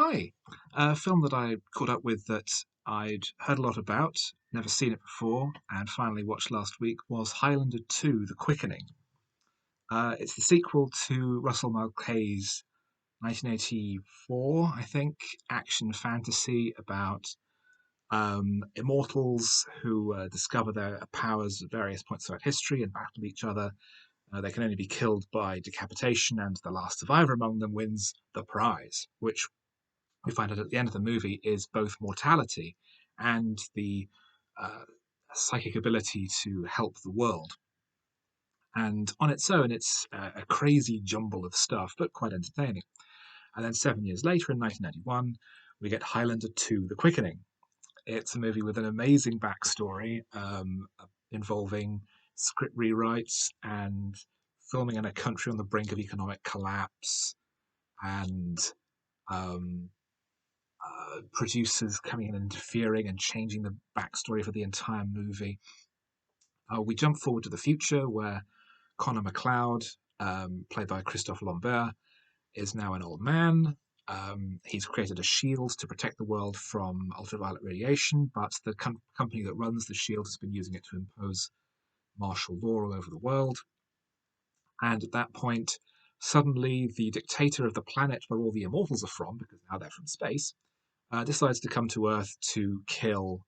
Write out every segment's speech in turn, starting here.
Hi. A film that I caught up with that I'd heard a lot about, never seen it before, and finally watched last week was Highlander 2, The Quickening. It's the sequel to Russell Mulcahy's 1984, I think, action fantasy about immortals who discover their powers at various points throughout history and battle each other. They can only be killed by decapitation, and the last survivor among them wins the prize, which we find out at the end of the movie is both mortality and the uh, psychic ability to help the world. And on its own, it's a crazy jumble of stuff, but quite entertaining. And then 7 years later, in 1991, we get Highlander 2, The Quickening. It's a movie with an amazing backstory involving script rewrites and filming in a country on the brink of economic collapse and um, producers coming in and interfering and changing the backstory for the entire movie. We jump forward to the future where Connor MacLeod, played by Christopher Lambert, is now an old man. He's created a shield to protect the world from ultraviolet radiation, but the company that runs the shield has been using it to impose martial law all over the world. And at that point, suddenly the dictator of the planet where all the immortals are from, because now they're from space, decides to come to Earth to kill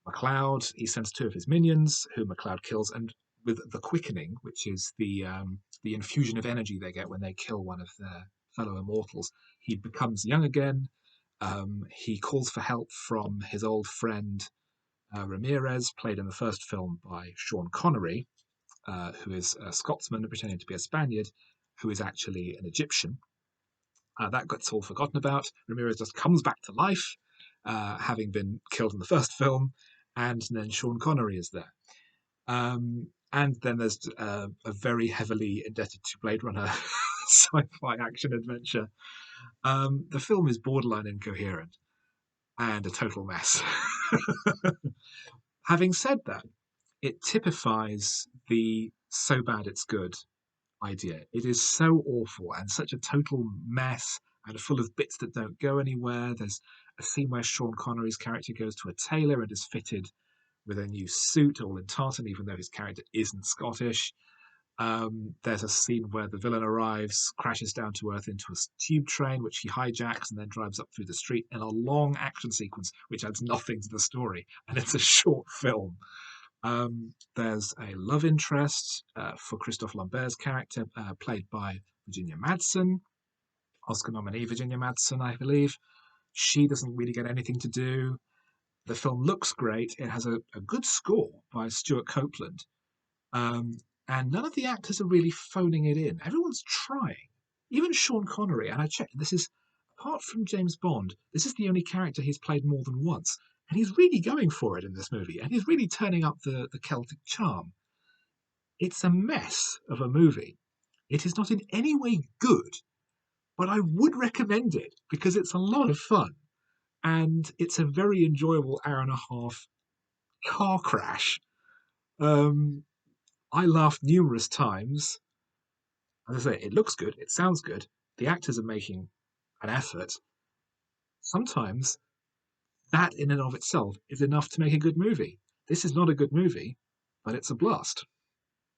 MacLeod. He sends two of his minions, who MacLeod kills, and with the quickening, which is the infusion of energy they get when they kill one of their fellow immortals, he becomes young again. He calls for help from his old friend Ramirez, played in the first film by Sean Connery, who is a Scotsman pretending to be a Spaniard, who is actually an Egyptian. That gets all forgotten about. Ramirez just comes back to life, having been killed in the first film, and then Sean Connery is there. And then there's a very heavily indebted to Blade Runner sci-fi action adventure. The film is borderline incoherent and a total mess. Having said that, it typifies the so bad it's good idea. It is so awful and such a total mess and full of bits that don't go anywhere. There's a scene where Sean Connery's character goes to a tailor and is fitted with a new suit, all in tartan, even though his character isn't Scottish. There's a scene where the villain arrives, crashes down to Earth into a tube train, which he hijacks and then drives up through the street in a long action sequence, which adds nothing to the story. And it's a short film. There's a love interest for Christophe Lambert's character, played by Virginia Madsen, Oscar nominee Virginia Madsen, I believe. She doesn't really get anything to do. The film looks great. It has a good score by Stuart Copeland. Um, and none of the actors are really phoning it in. Everyone's trying. Even Sean Connery, and I checked, this is, apart from James Bond, this is the only character he's played more than once. And he's really going for it in this movie, and he's really turning up the Celtic charm. It's a mess of a movie. It is not in any way good, but I would recommend it because it's a lot of fun. And it's a very enjoyable hour and a half car crash. Um, I laughed numerous times. As I say, it looks good, it sounds good, the actors are making an effort. Sometimes that, in and of itself, is enough to make a good movie. This is not a good movie, but it's a blast.